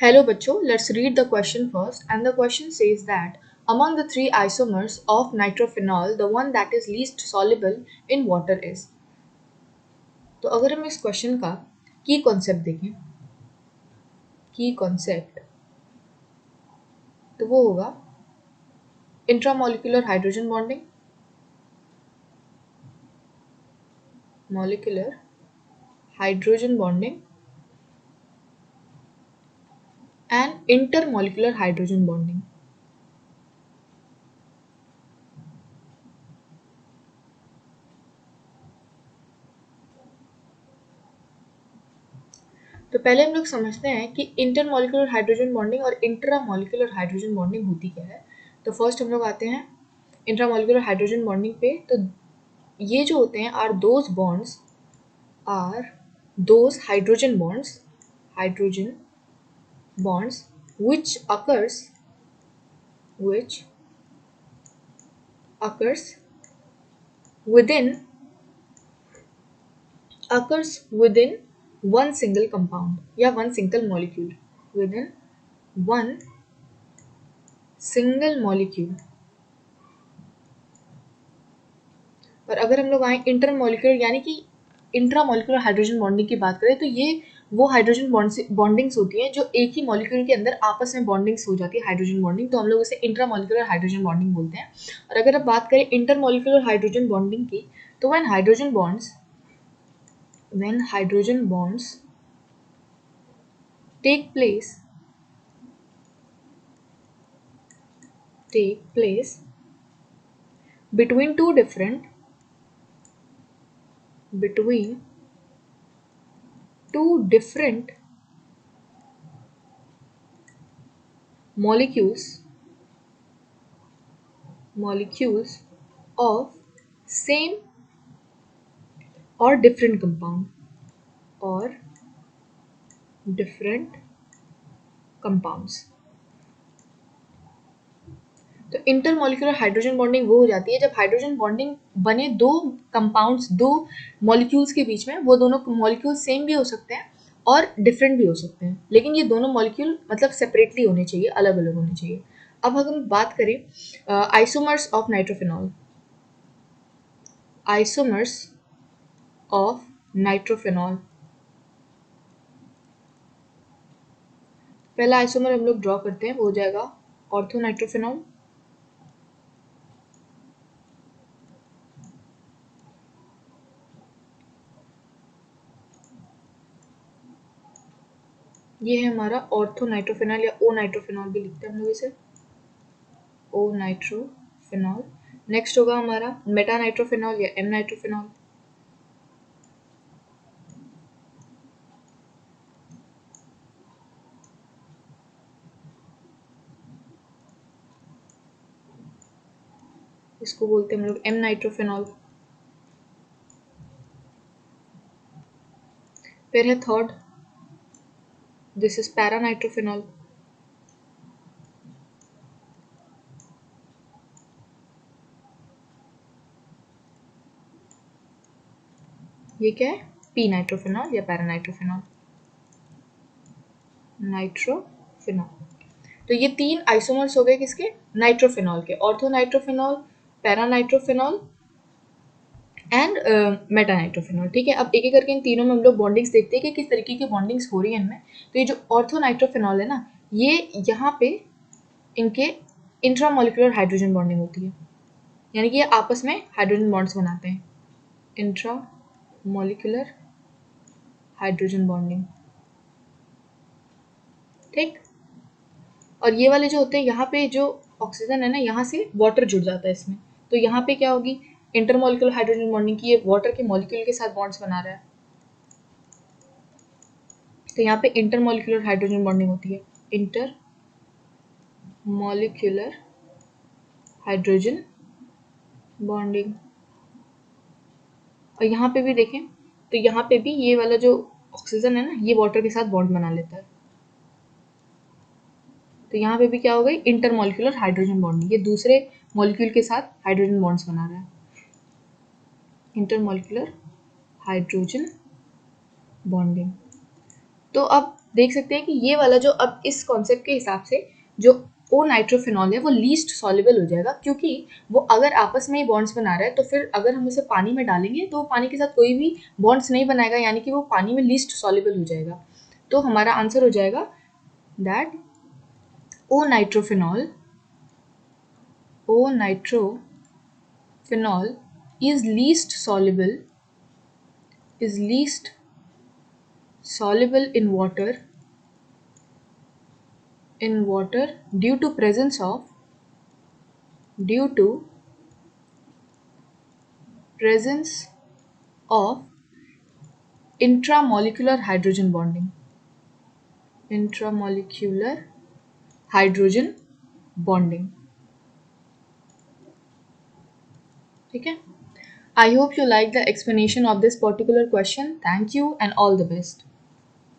Hello बच्चों, let's read the question first and the question says that among the three isomers of nitrophenol the one that is least soluble in water is। तो अगर हम इस question का की concept देखें, की concept तो वो होगा intramolecular hydrogen bonding, molecular hydrogen bonding and intermolecular hydrogen bonding. तो पहले हम लोग समझते हैं कि इंटरमोलिकुलर हाइड्रोजन बॉन्डिंग और इंट्रामोलिकुलर हाइड्रोजन बॉन्डिंग होती क्या है। तो फर्स्ट हम लोग आते हैं इंट्रामोलिकुलर हाइड्रोजन बॉन्डिंग पे। तो ये जो होते हैं are those hydrogen bonds which occurs within one single compound या one single molecule, within one single molecule। और अगर हम लोग आए इंटरमोलिकुलर यानी कि इंट्रामोलिकुलर हाइड्रोजन बॉन्डिंग की बात करें तो ये वो हाइड्रोजन बॉन्डिंग्स होती हैं जो एक ही मॉलिक्यूल के अंदर आपस में बॉन्डिंग्स हो जाती है, हाइड्रोजन बॉन्डिंग। तो हम लोग इसे इंट्रामोलिकुलर हाइड्रोजन बॉन्डिंग बोलते हैं। और अगर आप बात करें इंटरमोलिकुलर हाइड्रोजन बॉन्डिंग की तो when hydrogen bonds take place between two different molecules of same or different compound or different compounds। तो इंटरमोलिकुलर हाइड्रोजन बॉन्डिंग वो हो जाती है जब हाइड्रोजन बॉन्डिंग बने दो कंपाउंड्स, दो मॉलिक्यूल्स के बीच में। वो दोनों मॉलिक्यूल सेम भी हो सकते हैं और डिफरेंट भी हो सकते हैं, लेकिन ये दोनों मॉलिक्यूल मतलब सेपरेटली होने चाहिए, अलग अलग होने चाहिए। अब अगर हम बात करें isomers of nitrophenol, isomers of nitrophenol, पहला आइसोमर हम लोग ड्रॉ करते हैं, वो हो जाएगा ऑर्थो नाइट्रोफिनॉल। ये है हमारा ऑर्थो नाइट्रोफिनॉल या ओ नाइट्रोफिनॉल भी लिखते हैं हम लोग इसे, ओ नाइट्रोफिनॉल। नेक्स्ट होगा हमारा मेटा नाइट्रोफिनॉल या एम नाइट्रोफिनॉल। इसको बोलते हैं हम लोग एम नाइट्रोफिनॉल। फिर है third, this is para nitrophenol. ये क्या है, पी नाइट्रोफिनॉल या पैरा नाइट्रोफिनॉल, नाइट्रोफिनॉल। तो ये तीन आइसोमर्स हो गए किसके, नाइट्रोफिनॉल के, ortho nitrophenol, para nitrophenol and Meta nitrophenol. ठीक है, अब एक एक करके इन तीनों में हम लोग बॉन्डिंग्स देखते हैं कि किस तरीके की बॉन्डिंग्स हो रही है इनमें। तो ये जो ऑर्थो नाइट्रोफिनॉल है ना, ये यहाँ पे इनके इंट्रामोलिकुलर हाइड्रोजन बॉन्डिंग होती है, यानी कि ये आपस में हाइड्रोजन बॉन्ड्स बनाते हैं, इंट्रामोलिकुलर हाइड्रोजन बॉन्डिंग। ठीक, और ये वाले जो होते हैं यहाँ पे जो ऑक्सीजन है ना, यहाँ से वाटर जुड़ जाता है इसमें। तो यहाँ पे क्या होगी, इंटरमोलिकुलर हाइड्रोजन बॉन्डिंग की, ये वाटर के मॉलिक्यूल के साथ बॉन्ड्स बना रहा है। तो यहाँ पे इंटरमोलिकुलर हाइड्रोजन बॉन्डिंग होती है, इंटर मॉलिक्यूलर हाइड्रोजन बॉन्डिंग। और यहाँ पे भी देखें तो यहाँ पे भी ये वाला जो ऑक्सीजन है ना, ये वाटर के साथ बॉन्ड बना लेता है। तो यहाँ पे भी क्या हो गई, इंटरमोलिकुलर हाइड्रोजन बॉन्डिंग, ये दूसरे मॉलिक्यूल के साथ हाइड्रोजन बॉन्ड्स बना रहा है, इंटरमोलिकुलर हाइड्रोजन बॉन्डिंग। तो अब देख सकते हैं कि ये वाला जो अब इस कॉन्सेप्ट के हिसाब से जो ओ नाइट्रोफिनॉल है वो लीस्ट सॉल्युबल हो जाएगा, क्योंकि वो अगर आपस में ही बॉन्ड्स बना रहा है तो फिर अगर हम उसे पानी में डालेंगे तो वो पानी के साथ कोई भी बॉन्ड्स नहीं बनाएगा, यानी कि वो पानी में लीस्ट सॉल्युबल हो जाएगा। तो हमारा आंसर हो जाएगा that O nitrophenol is least soluble in water due to presence of intramolecular hydrogen bonding. ठीक है। I hope you like the explanation of this particular question. Thank you and all the best.